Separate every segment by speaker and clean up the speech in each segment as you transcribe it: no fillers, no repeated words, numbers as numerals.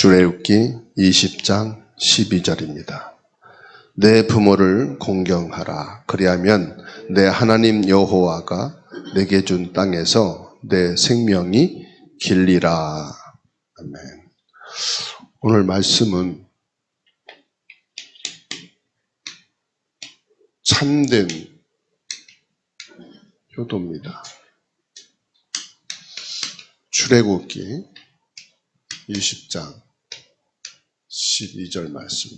Speaker 1: 출애굽기 20장 12절입니다. 내 부모를 공경하라. 그리하면 내 하나님 여호와가 내게 준 땅에서 내 생명이 길리라. 아멘. 오늘 말씀은 참된 효도입니다. 출애굽기 20장 12절 말씀.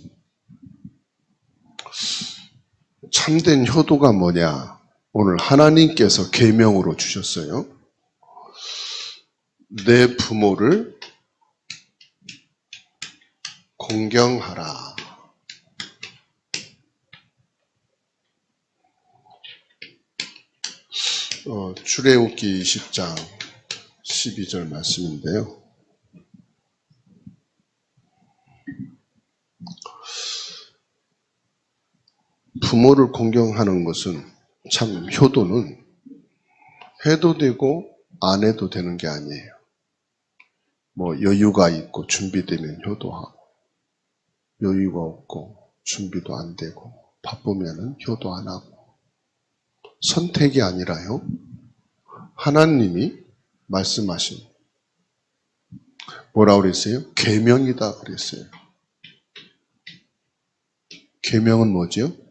Speaker 1: 참된 효도가 뭐냐? 오늘 하나님께서 계명으로 주셨어요. 내 부모를 공경하라. 출애굽기 20장 12절 말씀인데요. 부모를 공경하는 것은 참 효도는 해도 되고 안 해도 되는 게 아니에요. 여유가 있고 준비되면 효도하고, 여유가 없고 준비도 안 되고 바쁘면은 효도 안 하고. 선택이 아니라요, 하나님이 말씀하신 뭐라고 그랬어요? 계명이다 그랬어요. 계명은 뭐지요?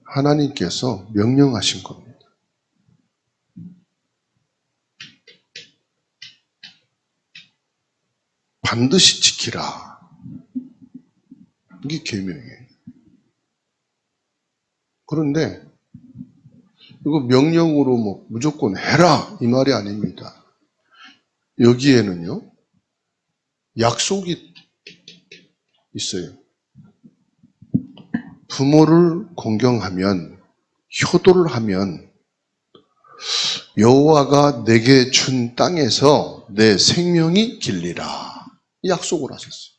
Speaker 1: 하나님께서 명령하신 겁니다. 반드시 지키라. 이게 계명이에요. 그런데 이거 명령으로 무조건 해라 이 말이 아닙니다. 여기에는요, 약속이 있어요. 부모를 공경하면, 효도를 하면 여호와가 내게 준 땅에서 내 생명이 길리라. 이 약속을 하셨어요.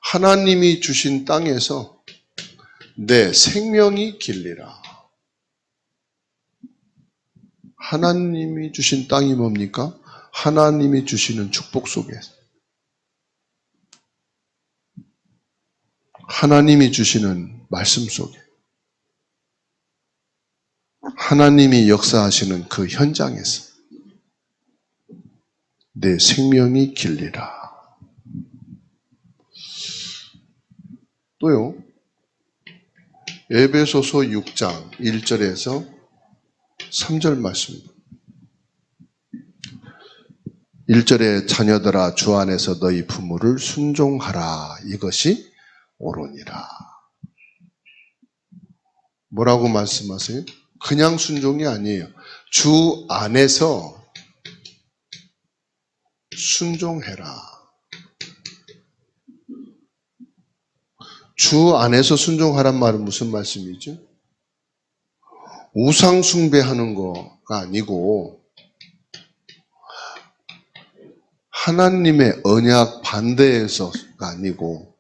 Speaker 1: 하나님이 주신 땅에서 내 생명이 길리라. 하나님이 주신 땅이 뭡니까? 하나님이 주시는 축복 속에서, 하나님이 주시는 말씀 속에, 하나님이 역사하시는 그 현장에서 내 생명이 길리라. 또요, 에베소서 6장 1절에서 3절 말씀. 1절에 자녀들아 주 안에서 너희 부모를 순종하라. 이것이 옳으니라. 뭐라고 말씀하세요? 그냥 순종이 아니에요. 주 안에서 순종해라. 주 안에서 순종하란 말은 무슨 말씀이죠? 우상 숭배하는 거가 아니고 하나님의 언약 반대에서가 아니고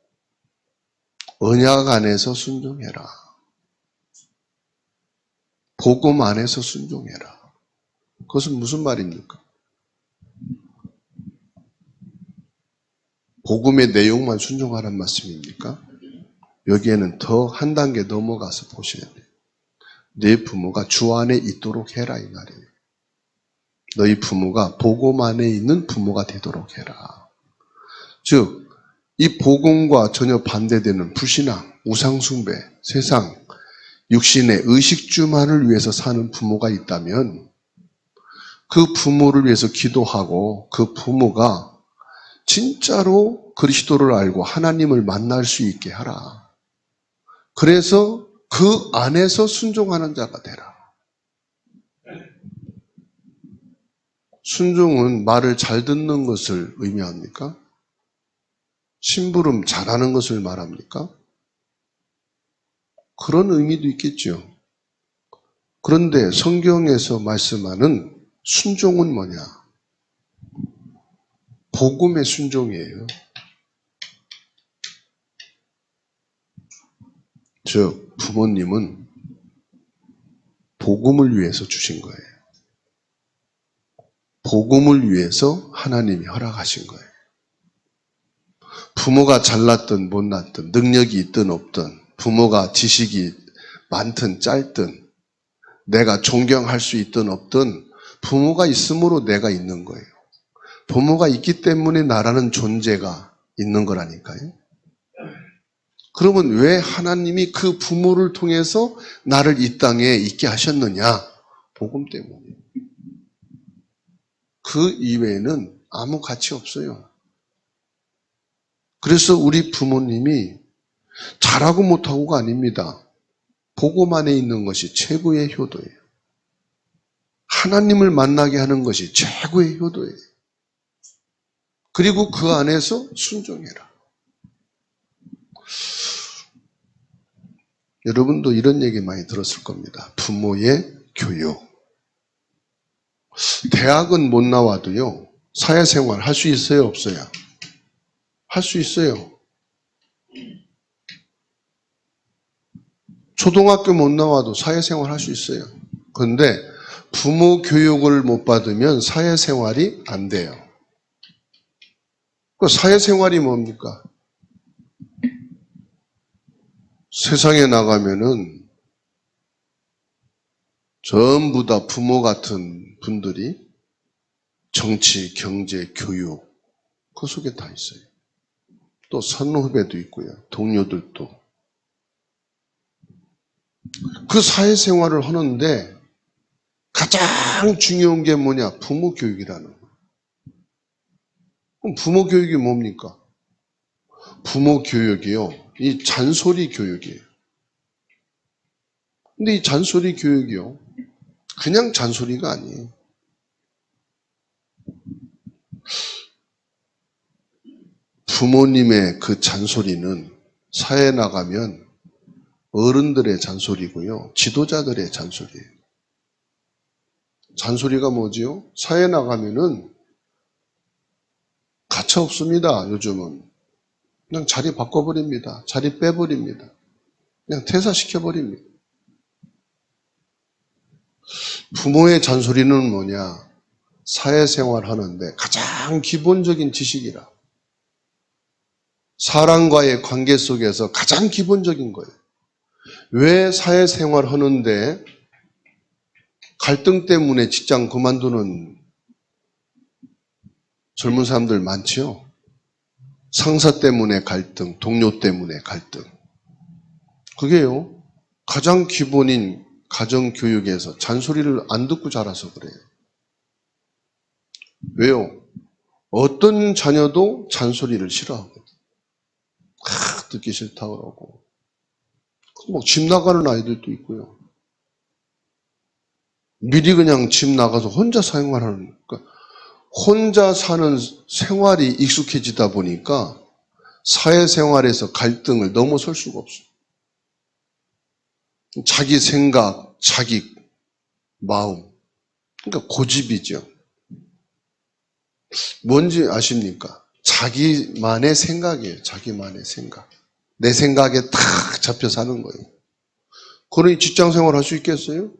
Speaker 1: 언약 안에서 순종해라. 복음 안에서 순종해라. 그것은 무슨 말입니까? 복음의 내용만 순종하라는 말씀입니까? 여기에는 더 한 단계 넘어가서 보셔야 돼요. 내 부모가 주 안에 있도록 해라 이 말이에요. 너희 부모가 복음 안에 있는 부모가 되도록 해라. 즉, 이 복음과 전혀 반대되는 불신앙, 우상숭배, 세상, 육신의 의식주만을 위해서 사는 부모가 있다면 그 부모를 위해서 기도하고 그 부모가 진짜로 그리스도를 알고 하나님을 만날 수 있게 하라. 그래서 그 안에서 순종하는 자가 되라. 순종은 말을 잘 듣는 것을 의미합니까? 심부름 잘하는 것을 말합니까? 그런 의미도 있겠죠. 그런데 성경에서 말씀하는 순종은 뭐냐? 복음의 순종이에요. 즉, 부모님은 복음을 위해서 주신 거예요. 복음을 위해서 하나님이 허락하신 거예요. 부모가 잘났든 못났든 능력이 있든 없든 부모가 지식이 많든 짧든 내가 존경할 수 있든 없든 부모가 있으므로 내가 있는 거예요. 부모가 있기 때문에 나라는 존재가 있는 거라니까요. 그러면 왜 하나님이 그 부모를 통해서 나를 이 땅에 있게 하셨느냐? 복음 때문에. 그 이외에는 아무 가치 없어요. 그래서 우리 부모님이 잘하고 못하고가 아닙니다. 복음 안에 있는 것이 최고의 효도예요. 하나님을 만나게 하는 것이 최고의 효도예요. 그리고 그 안에서 순종해라. 여러분도 이런 얘기 많이 들었을 겁니다. 부모의 교육. 대학은 못 나와도요, 사회생활 할 수 있어요, 없어요? 할 수 있어요. 초등학교 못 나와도 사회생활 할 수 있어요. 그런데 부모 교육을 못 받으면 사회생활이 안 돼요. 그 사회생활이 뭡니까? 세상에 나가면은 전부 다 부모 같은 분들이 정치, 경제, 교육 그 속에 다 있어요. 또 선후배도 있고요. 동료들도. 그 사회생활을 하는데 가장 중요한 게 뭐냐? 부모 교육이라는 거예요. 그럼 부모 교육이 뭡니까? 부모 교육이요. 이 잔소리 교육이에요. 근데 이 잔소리 교육이요. 그냥 잔소리가 아니에요. 부모님의 그 잔소리는 사회에 나가면 어른들의 잔소리고요. 지도자들의 잔소리예요. 잔소리가 뭐지요? 사회에 나가면은 가차 없습니다. 요즘은. 그냥 자리 바꿔버립니다. 자리 빼버립니다. 그냥 퇴사시켜버립니다. 부모의 잔소리는 뭐냐? 사회생활 하는데 가장 기본적인 지식이라. 사람과의 관계 속에서 가장 기본적인 거예요. 왜 사회생활 하는데 갈등 때문에 직장 그만두는 젊은 사람들 많죠? 상사 때문에 갈등, 동료 때문에 갈등. 그게요, 가장 기본인 가정교육에서 잔소리를 안 듣고 자라서 그래요. 왜요? 어떤 자녀도 잔소리를 싫어하거든. 듣기 싫다고 그러고. 뭐 집 나가는 아이들도 있고요. 미리 그냥 집 나가서 혼자 생활하는, 그러니까 혼자 사는 생활이 익숙해지다 보니까 사회생활에서 갈등을 넘어설 수가 없어요. 자기 생각, 자기 마음. 그러니까 고집이죠. 뭔지 아십니까? 자기만의 생각이에요. 자기만의 생각. 내 생각에 탁 잡혀 사는 거예요. 그러니 직장생활 할 수 있겠어요?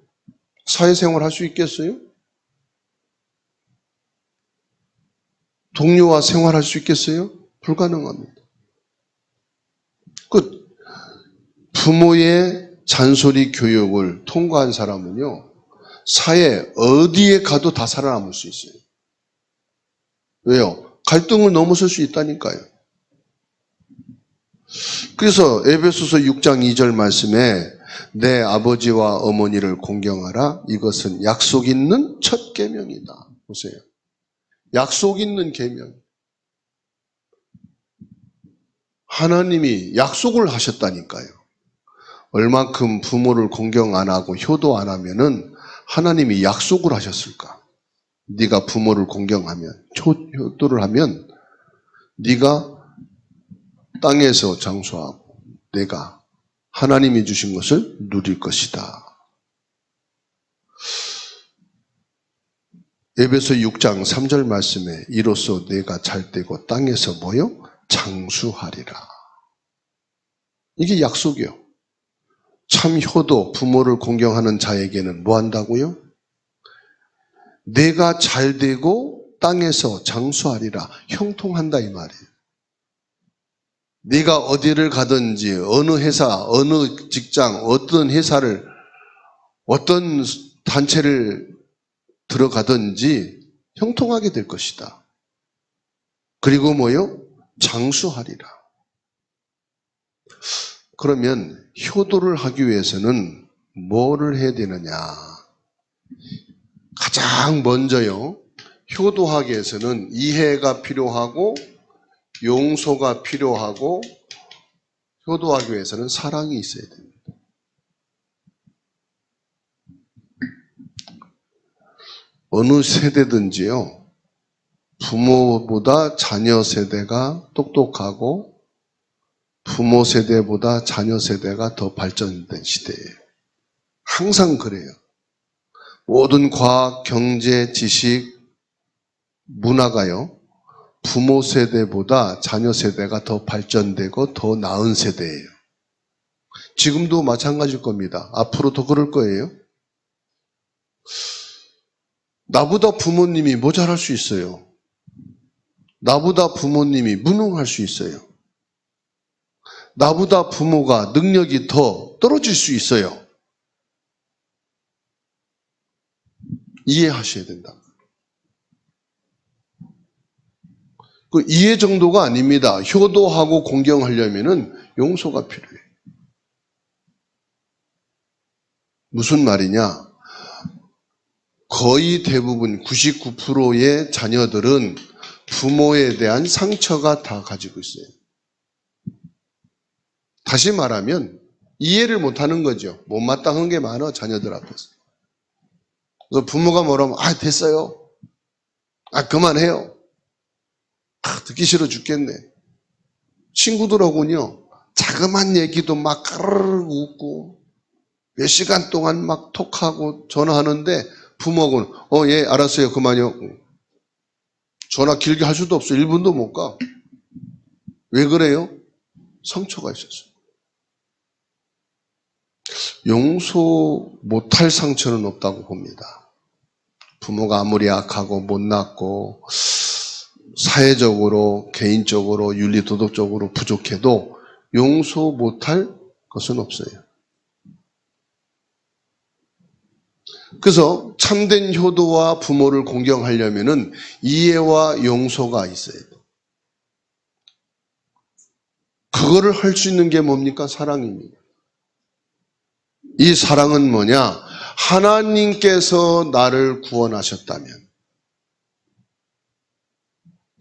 Speaker 1: 사회생활 할 수 있겠어요? 동료와 생활할 수 있겠어요? 불가능합니다. 그 부모의 잔소리 교육을 통과한 사람은요, 사회 어디에 가도 다 살아남을 수 있어요. 왜요? 갈등을 넘어설 수 있다니까요. 그래서 에베소서 6장 2절 말씀에 내 아버지와 어머니를 공경하라. 이것은 약속 있는 첫 계명이다. 보세요. 약속 있는 계명. 하나님이 약속을 하셨다니까요. 얼만큼 부모를 공경 안 하고 효도 안 하면은 하나님이 약속을 하셨을까? 네가 부모를 공경하면, 효도를 하면 네가 땅에서 장수하고 내가 하나님이 주신 것을 누릴 것이다. 에베소 6장 3절 말씀에 이로써 내가 잘되고 땅에서 뭐요? 장수하리라. 이게 약속이요. 참 효도, 부모를 공경하는 자에게는 뭐 한다고요? 내가 잘되고 땅에서 장수하리라. 형통한다 이 말이에요. 네가 어디를 가든지 어느 회사, 어느 직장, 어떤 회사를, 어떤 단체를 들어가든지 형통하게 될 것이다. 그리고 뭐요? 장수하리라. 그러면 효도를 하기 위해서는 뭐를 해야 되느냐? 가장 먼저요, 효도하기 위해서는 이해가 필요하고 용서가 필요하고 효도하기 위해서는 사랑이 있어야 됩니다. 어느 세대든지요, 부모보다 자녀 세대가 똑똑하고 부모 세대보다 자녀 세대가 더 발전된 시대예요. 항상 그래요. 모든 과학, 경제, 지식, 문화가요, 부모 세대보다 자녀 세대가 더 발전되고 더 나은 세대예요. 지금도 마찬가지일 겁니다. 앞으로 더 그럴 거예요. 나보다 부모님이 모자랄 수 있어요. 나보다 부모님이 무능할 수 있어요. 나보다 부모가 능력이 더 떨어질 수 있어요. 이해하셔야 된다. 그 이해 정도가 아닙니다. 효도하고 공경하려면은 용서가 필요해요. 무슨 말이냐? 거의 대부분 99%의 자녀들은 부모에 대한 상처가 다 가지고 있어요. 다시 말하면 이해를 못하는 거죠. 못마땅한 게 많아, 자녀들 앞에서. 그래서 부모가 뭐라면 됐어요. 그만해요. 듣기 싫어 죽겠네. 친구들하고는요, 자그만 얘기도 막 까르르 웃고 몇 시간 동안 막 톡하고 전화하는데 부모하고는 예, 알았어요. 그만요. 전화 길게 할 수도 없어. 1분도 못 가. 왜 그래요? 상처가 있었어요. 용서 못할 상처는 없다고 봅니다. 부모가 아무리 악하고 못났고 사회적으로, 개인적으로, 윤리 도덕적으로 부족해도 용서 못할 것은 없어요. 그래서 참된 효도와 부모를 공경하려면은 이해와 용서가 있어야 돼요. 그거를 할 수 있는 게 뭡니까? 사랑입니다. 이 사랑은 뭐냐? 하나님께서 나를 구원하셨다면,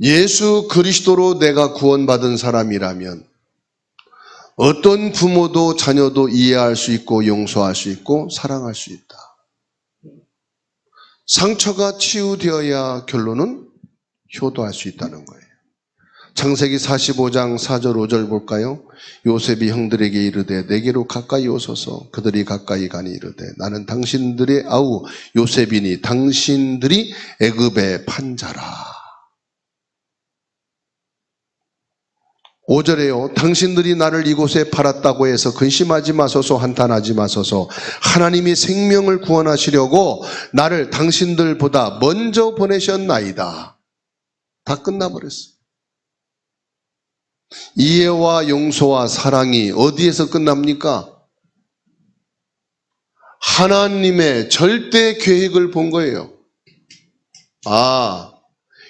Speaker 1: 예수 그리스도로 내가 구원받은 사람이라면 어떤 부모도 자녀도 이해할 수 있고 용서할 수 있고 사랑할 수 있다. 상처가 치유되어야 결론은 효도할 수 있다는 거예요. 창세기 45장 4절 5절 볼까요? 요셉이 형들에게 이르되 내게로 가까이 오소서. 그들이 가까이 가니 이르되 나는 당신들의 아우 요셉이니 당신들이 애굽의 판자라. 5절에요. 당신들이 나를 이곳에 팔았다고 해서 근심하지 마소서, 한탄하지 마소서. 하나님이 생명을 구원하시려고 나를 당신들보다 먼저 보내셨나이다. 다 끝나버렸어요. 이해와 용서와 사랑이 어디에서 끝납니까? 하나님의 절대 계획을 본 거예요.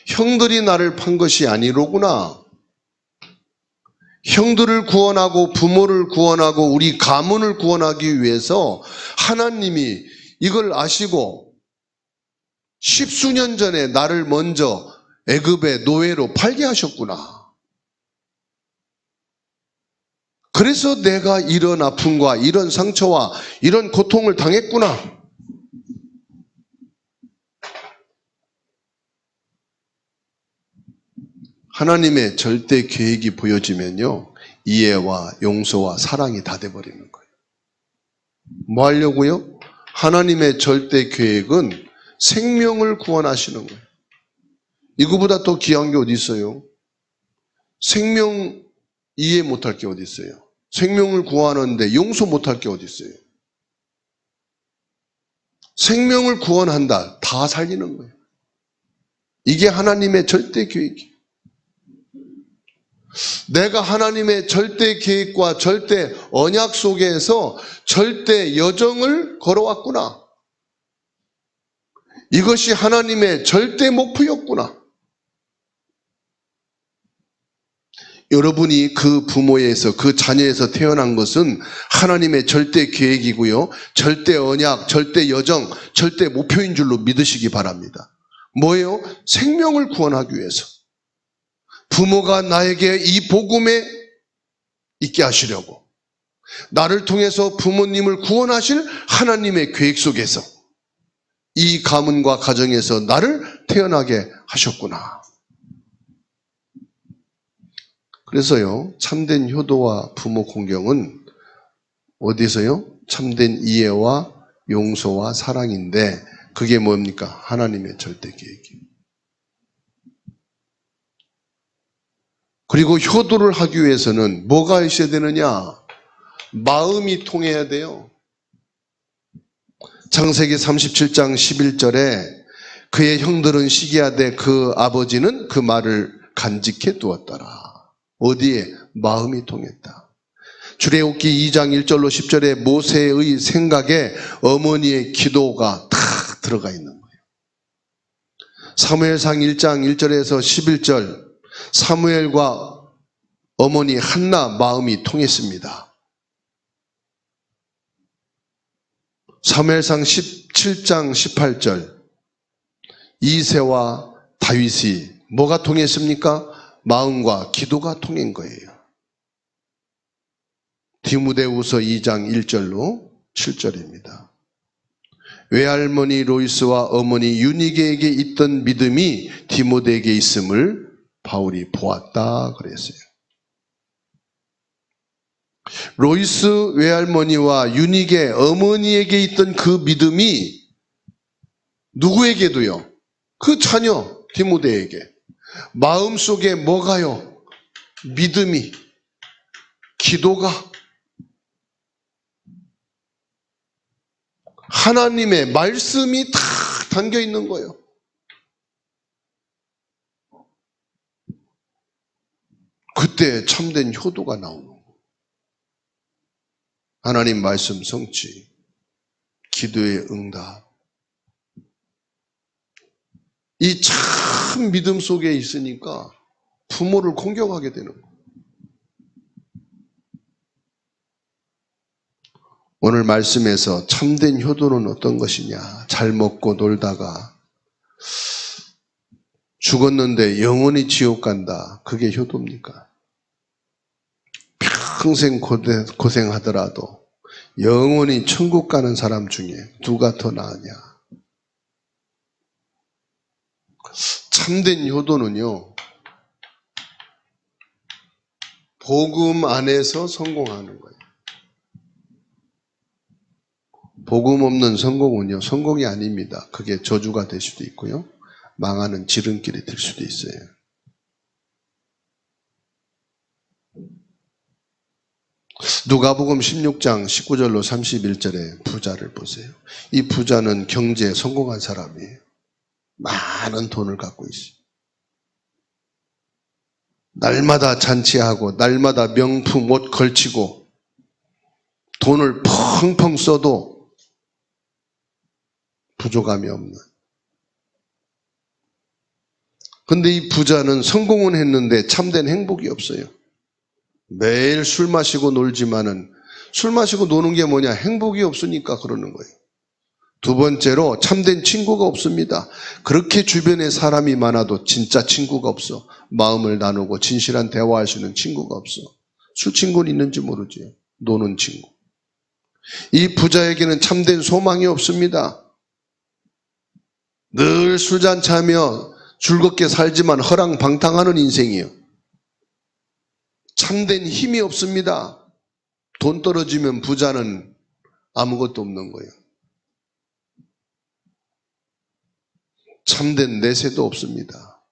Speaker 1: 형들이 나를 판 것이 아니로구나. 형들을 구원하고 부모를 구원하고 우리 가문을 구원하기 위해서 하나님이 이걸 아시고 십수년 전에 나를 먼저 애굽의 노예로 팔게 하셨구나. 그래서 내가 이런 아픔과 이런 상처와 이런 고통을 당했구나. 하나님의 절대 계획이 보여지면요, 이해와 용서와 사랑이 다 돼버리는 거예요. 뭐 하려고요? 하나님의 절대 계획은 생명을 구원하시는 거예요. 이거보다 더 귀한 게 어디 있어요? 생명 이해 못할 게 어디 있어요? 생명을 구하는데 용서 못할 게 어디 있어요? 생명을 구원한다. 다 살리는 거예요. 이게 하나님의 절대 계획이에요. 내가 하나님의 절대 계획과 절대 언약 속에서 절대 여정을 걸어왔구나. 이것이 하나님의 절대 목표였구나. 여러분이 그 부모에서, 그 자녀에서 태어난 것은 하나님의 절대 계획이고요. 절대 언약, 절대 여정, 절대 목표인 줄로 믿으시기 바랍니다. 뭐예요? 생명을 구원하기 위해서. 부모가 나에게 이 복음에 있게 하시려고. 나를 통해서 부모님을 구원하실 하나님의 계획 속에서 이 가문과 가정에서 나를 태어나게 하셨구나. 그래서요, 참된 효도와 부모 공경은 어디서요? 참된 이해와 용서와 사랑인데 그게 뭡니까? 하나님의 절대 계획이에요. 그리고 효도를 하기 위해서는 뭐가 있어야 되느냐? 마음이 통해야 돼요. 창세기 37장 11절에 그의 형들은 시기하되 그 아버지는 그 말을 간직해 두었더라. 어디에? 마음이 통했다. 출애굽기 2장 1절로 10절에 모세의 생각에 어머니의 기도가 탁 들어가 있는 거예요. 사무엘상 1장 1절에서 11절 사무엘과 어머니 한나 마음이 통했습니다. 사무엘상 17장 18절 이새와 다윗이 뭐가 통했습니까? 마음과 기도가 통한 거예요. 디모데후서 2장 1절로 7절입니다. 외할머니 로이스와 어머니 유니게에게 있던 믿음이 디모데에게 있음을 바울이 보았다 그랬어요. 로이스 외할머니와 유니게 어머니에게 있던 그 믿음이 누구에게도요? 그 자녀 디모데에게 마음속에 뭐가요? 믿음이, 기도가 하나님의 말씀이 다 담겨 있는 거예요. 그때 참된 효도가 나오는 거예요. 하나님 말씀 성취, 기도의 응답. 이 참 믿음 속에 있으니까 부모를 공경하게 되는 거예요. 오늘 말씀에서 참된 효도는 어떤 것이냐? 잘 먹고 놀다가 죽었는데 영원히 지옥 간다. 그게 효도입니까? 평생 고생하더라도 영원히 천국 가는 사람 중에 누가 더 나으냐? 참된 효도는요, 복음 안에서 성공하는 거예요. 복음 없는 성공은요, 성공이 아닙니다. 그게 저주가 될 수도 있고요, 망하는 지름길이 될 수도 있어요. 누가복음 16장 19절로 31절에 부자를 보세요. 이 부자는 경제에 성공한 사람이에요. 많은 돈을 갖고 있어요. 날마다 잔치하고 날마다 명품 옷 걸치고 돈을 펑펑 써도 부족함이 없는. 근데 이 부자는 성공은 했는데 참된 행복이 없어요. 매일 술 마시고 놀지만은 술 마시고 노는 게 뭐냐? 행복이 없으니까 그러는 거예요. 두 번째로 참된 친구가 없습니다. 그렇게 주변에 사람이 많아도 진짜 친구가 없어. 마음을 나누고 진실한 대화할 수 있는 친구가 없어. 술 친구는 있는지 모르지. 노는 친구. 이 부자에게는 참된 소망이 없습니다. 늘 술잔치하며 즐겁게 살지만 허랑방탕하는 인생이에요. 참된 힘이 없습니다. 돈 떨어지면 부자는 아무것도 없는 거예요. 참된 내세도 없습니다.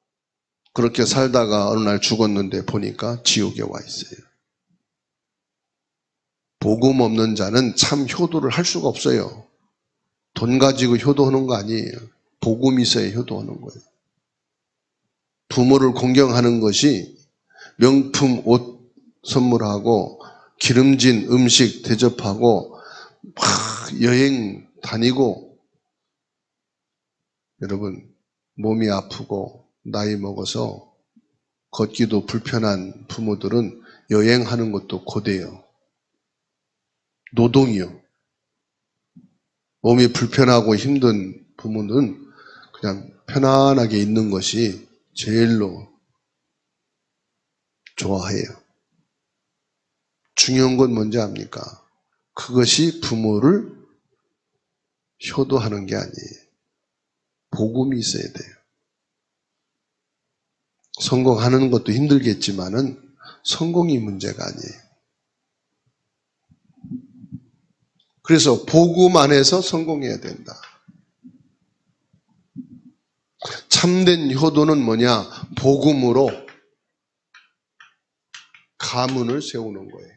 Speaker 1: 그렇게 살다가 어느 날 죽었는데 보니까 지옥에 와 있어요. 복음 없는 자는 참 효도를 할 수가 없어요. 돈 가지고 효도하는 거 아니에요. 복음이 있어야 효도하는 거예요. 부모를 공경하는 것이 명품 옷 선물하고 기름진 음식 대접하고 막 여행 다니고. 여러분, 몸이 아프고 나이 먹어서 걷기도 불편한 부모들은 여행하는 것도 고돼요. 노동이요. 몸이 불편하고 힘든 부모는 그냥 편안하게 있는 것이 제일로 좋아해요. 중요한 건 뭔지 압니까? 그것이 부모를 효도하는 게 아니에요. 복음이 있어야 돼요. 성공하는 것도 힘들겠지만은 성공이 문제가 아니에요. 그래서 복음 안에서 성공해야 된다. 참된 효도는 뭐냐? 복음으로 가문을 세우는 거예요.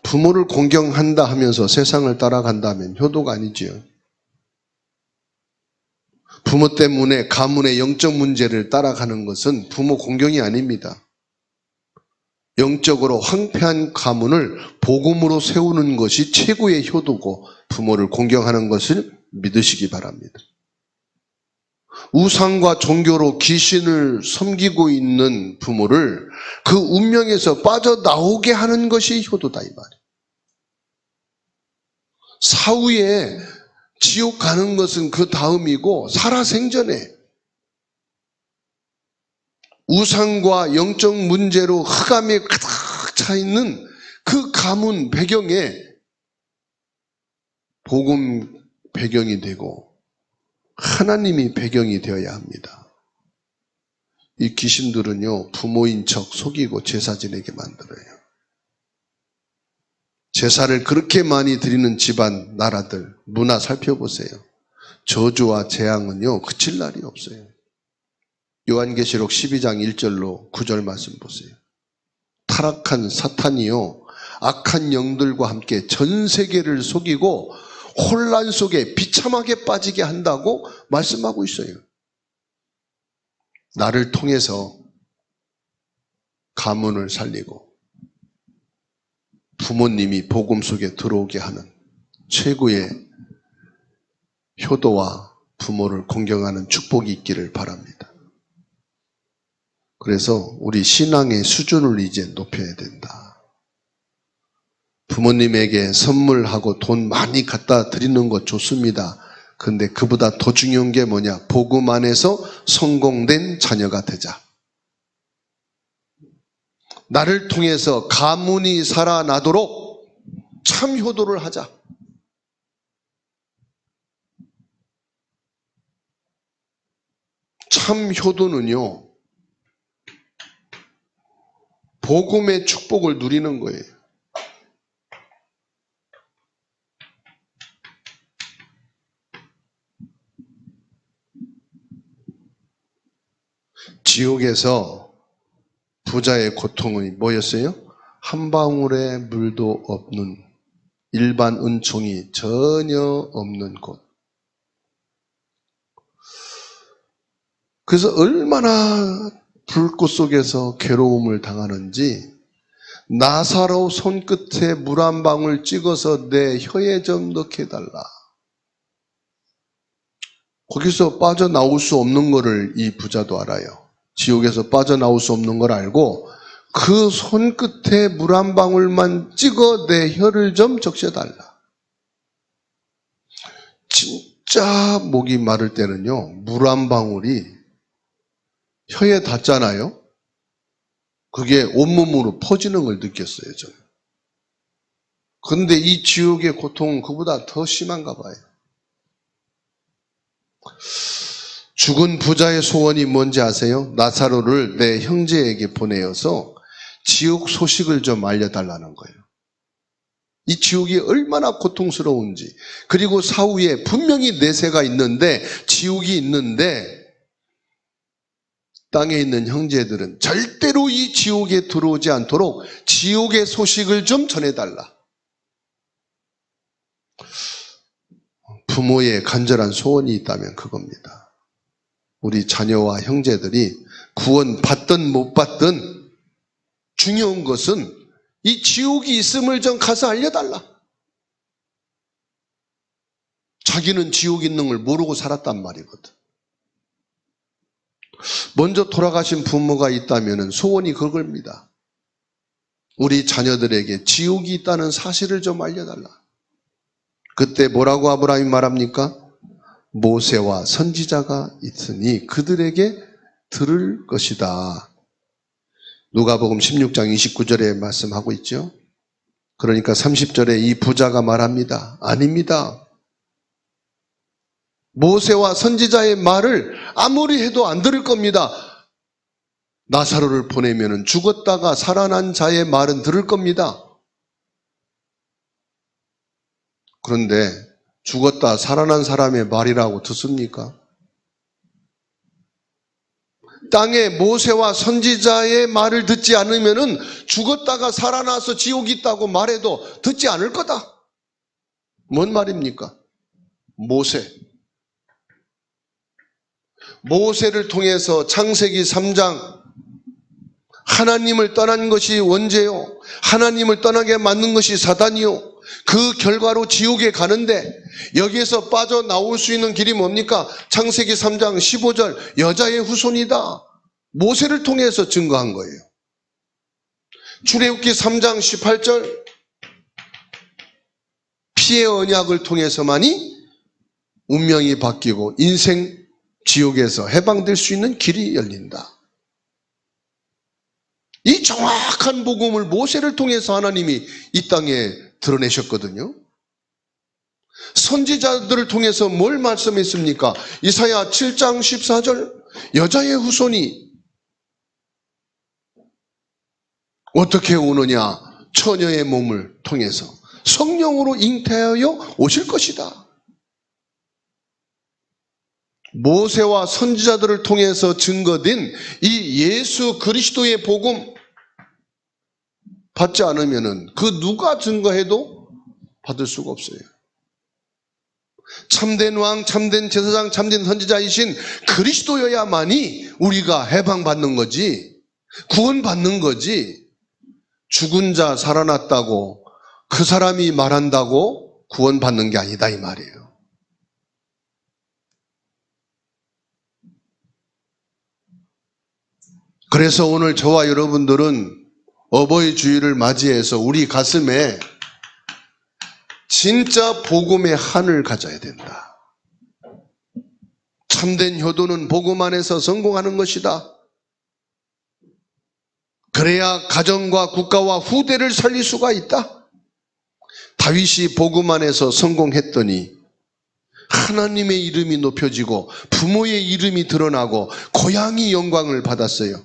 Speaker 1: 부모를 공경한다 하면서 세상을 따라간다면 효도가 아니지요. 부모 때문에 가문의 영적 문제를 따라가는 것은 부모 공경이 아닙니다. 영적으로 황폐한 가문을 복음으로 세우는 것이 최고의 효도고 부모를 공경하는 것을 믿으시기 바랍니다. 우상과 종교로 귀신을 섬기고 있는 부모를 그 운명에서 빠져나오게 하는 것이 효도다 이 말이에요. 사후에 지옥 가는 것은 그 다음이고 살아생전에 우상과 영적 문제로 흑암에 가득 차 있는 그 가문 배경에 복음 배경이 되고 하나님이 배경이 되어야 합니다. 이 귀신들은요, 부모인 척 속이고 제사 지내게 만들어요. 제사를 그렇게 많이 드리는 집안, 나라들, 문화 살펴보세요. 저주와 재앙은요, 그칠 날이 없어요. 요한계시록 12장 1절로 9절 말씀 보세요. 타락한 사탄이요, 악한 영들과 함께 전 세계를 속이고 혼란 속에 비참하게 빠지게 한다고 말씀하고 있어요. 나를 통해서 가문을 살리고 부모님이 복음 속에 들어오게 하는 최고의 효도와 부모를 공경하는 축복이 있기를 바랍니다. 그래서 우리 신앙의 수준을 이제 높여야 된다. 부모님에게 선물하고 돈 많이 갖다 드리는 것 좋습니다. 그런데 그보다 더 중요한 게 뭐냐? 복음 안에서 성공된 자녀가 되자. 나를 통해서 가문이 살아나도록 참 효도를 하자. 참 효도는요, 복음의 축복을 누리는 거예요. 지옥에서 부자의 고통은 뭐였어요? 한 방울의 물도 없는 일반 은총이 전혀 없는 곳. 그래서 얼마나 불꽃 속에서 괴로움을 당하는지 나사로 손끝에 물 한 방울 찍어서 내 혀에 좀 넣게 해달라. 거기서 빠져나올 수 없는 거를 이 부자도 알아요. 지옥에서 빠져나올 수 없는 걸 알고 그 손끝에 물 한 방울만 찍어 내 혀를 좀 적셔달라. 진짜 목이 마를 때는요, 물 한 방울이 혀에 닿잖아요. 그게 온몸으로 퍼지는 걸 느꼈어요, 저는. 그런데 이 지옥의 고통은 그보다 더 심한가 봐요. 죽은 부자의 소원이 뭔지 아세요? 나사로를 내 형제에게 보내어서 지옥 소식을 좀 알려달라는 거예요. 이 지옥이 얼마나 고통스러운지, 그리고 사후에 분명히 내세가 있는데, 지옥이 있는데 땅에 있는 형제들은 절대로 이 지옥에 들어오지 않도록 지옥의 소식을 좀 전해달라. 부모의 간절한 소원이 있다면 그겁니다. 우리 자녀와 형제들이 구원 받든 못 받든 중요한 것은 이 지옥이 있음을 좀 가서 알려달라. 자기는 지옥 있는 걸 모르고 살았단 말이거든. 먼저 돌아가신 부모가 있다면 소원이 그겁니다. 우리 자녀들에게 지옥이 있다는 사실을 좀 알려달라. 그때 뭐라고 아브라함이 말합니까? 모세와 선지자가 있으니 그들에게 들을 것이다. 누가복음 16장 29절에 말씀하고 있죠. 그러니까 30절에 이 부자가 말합니다. 아닙니다. 모세와 선지자의 말을 아무리 해도 안 들을 겁니다. 나사로를 보내면 죽었다가 살아난 자의 말은 들을 겁니다. 그런데 죽었다 살아난 사람의 말이라고 듣습니까? 땅에 모세와 선지자의 말을 듣지 않으면 죽었다가 살아나서 지옥이 있다고 말해도 듣지 않을 거다. 뭔 말입니까? 모세를 통해서 창세기 3장 하나님을 떠난 것이 원죄요, 하나님을 떠나게 만든 것이 사단이요, 그 결과로 지옥에 가는데 여기에서 빠져나올 수 있는 길이 뭡니까? 창세기 3장 15절 여자의 후손이다. 모세를 통해서 증거한 거예요. 출애굽기 3장 18절 피의 언약을 통해서만이 운명이 바뀌고 인생 지옥에서 해방될 수 있는 길이 열린다. 이 정확한 복음을 모세를 통해서 하나님이 이 땅에 드러내셨거든요. 선지자들을 통해서 뭘 말씀했습니까? 이사야 7장 14절 여자의 후손이 어떻게 오느냐? 처녀의 몸을 통해서 성령으로 잉태하여 오실 것이다. 모세와 선지자들을 통해서 증거된 이 예수 그리스도의 복음 받지 않으면 그 누가 증거해도 받을 수가 없어요. 참된 왕, 참된 제사장, 참된 선지자이신 그리스도여야만이 우리가 해방받는 거지, 구원받는 거지, 죽은 자 살아났다고 그 사람이 말한다고 구원받는 게 아니다 이 말이에요. 그래서 오늘 저와 여러분들은 어버이 주일을 맞이해서 우리 가슴에 진짜 복음의 한을 가져야 된다. 참된 효도는 복음 안에서 성공하는 것이다. 그래야 가정과 국가와 후대를 살릴 수가 있다. 다윗이 복음 안에서 성공했더니 하나님의 이름이 높여지고 부모의 이름이 드러나고 고향이 영광을 받았어요.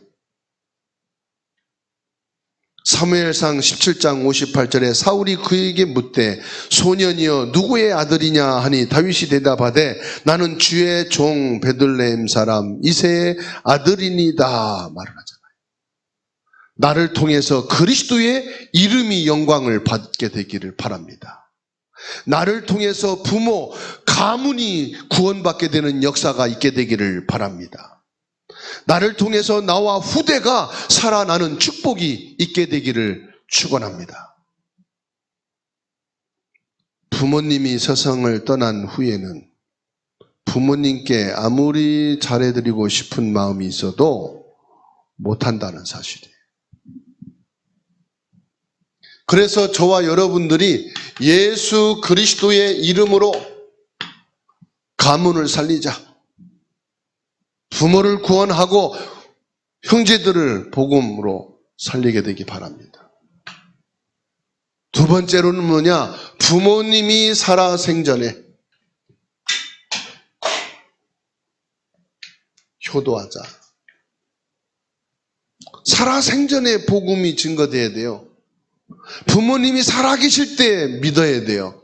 Speaker 1: 사무엘상 17장 58절에 사울이 그에게 묻되 소년이여 누구의 아들이냐 하니 다윗이 대답하되 나는 주의 종 베들레헴 사람 이새의 아들이니다 말을 하잖아요. 나를 통해서 그리스도의 이름이 영광을 받게 되기를 바랍니다. 나를 통해서 부모, 가문이 구원받게 되는 역사가 있게 되기를 바랍니다. 나를 통해서 나와 후대가 살아나는 축복이 있게 되기를 축원합니다. 부모님이 세상을 떠난 후에는 부모님께 아무리 잘해드리고 싶은 마음이 있어도 못한다는 사실이에요. 그래서 저와 여러분들이 예수 그리스도의 이름으로 가문을 살리자. 부모를 구원하고 형제들을 복음으로 살리게 되기 바랍니다. 두 번째로는 뭐냐? 부모님이 살아생전에 효도하자. 살아생전에 복음이 증거돼야 돼요. 부모님이 살아계실 때 믿어야 돼요.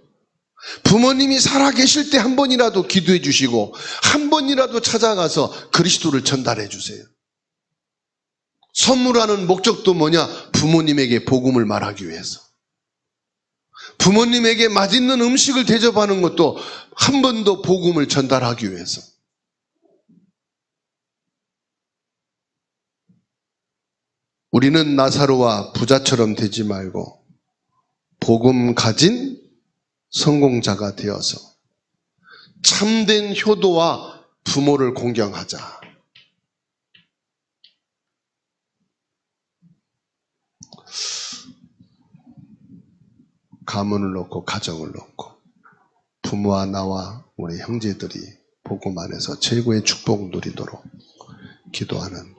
Speaker 1: 부모님이 살아계실 때 한 번이라도 기도해 주시고 한 번이라도 찾아가서 그리스도를 전달해 주세요. 선물하는 목적도 뭐냐? 부모님에게 복음을 말하기 위해서. 부모님에게 맛있는 음식을 대접하는 것도 한 번 더 복음을 전달하기 위해서. 우리는 나사로와 부자처럼 되지 말고 복음 가진 성공자가 되어서 참된 효도와 부모를 공경하자. 가문을 놓고 가정을 놓고 부모와 나와 우리 형제들이 복음 안에서 최고의 축복 누리도록 기도하는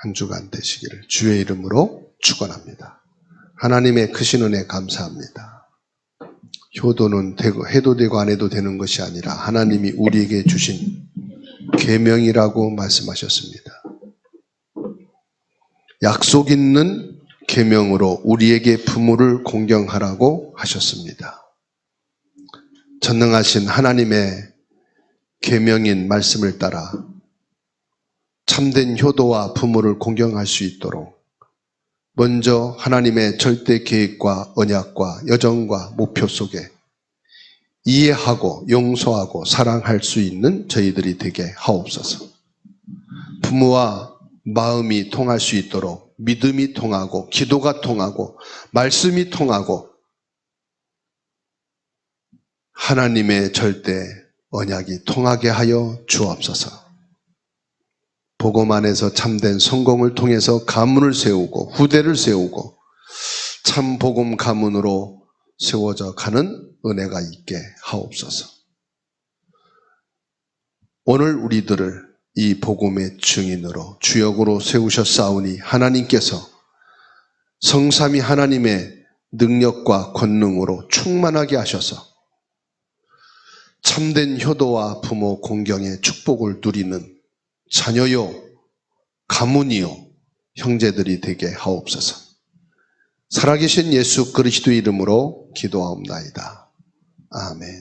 Speaker 1: 한 주간 되시기를 주의 이름으로 축원합니다. 하나님의 크신 은혜 감사합니다. 효도는 해도 되고 안 해도 되는 것이 아니라 하나님이 우리에게 주신 계명이라고 말씀하셨습니다. 약속 있는 계명으로 우리에게 부모를 공경하라고 하셨습니다. 전능하신 하나님의 계명인 말씀을 따라 참된 효도와 부모를 공경할 수 있도록 먼저 하나님의 절대 계획과 언약과 여정과 목표 속에 이해하고 용서하고 사랑할 수 있는 저희들이 되게 하옵소서. 부모와 마음이 통할 수 있도록 믿음이 통하고 기도가 통하고 말씀이 통하고 하나님의 절대 언약이 통하게 하여 주옵소서. 복음 안에서 참된 성공을 통해서 가문을 세우고 후대를 세우고 참 복음 가문으로 세워져 가는 은혜가 있게 하옵소서. 오늘 우리들을 이 복음의 증인으로 주역으로 세우셨사오니 하나님께서 성삼위 하나님의 능력과 권능으로 충만하게 하셔서 참된 효도와 부모 공경의 축복을 누리는 자녀요, 가문이요, 형제들이 되게 하옵소서. 살아계신 예수 그리스도의 이름으로 기도하옵나이다. 아멘.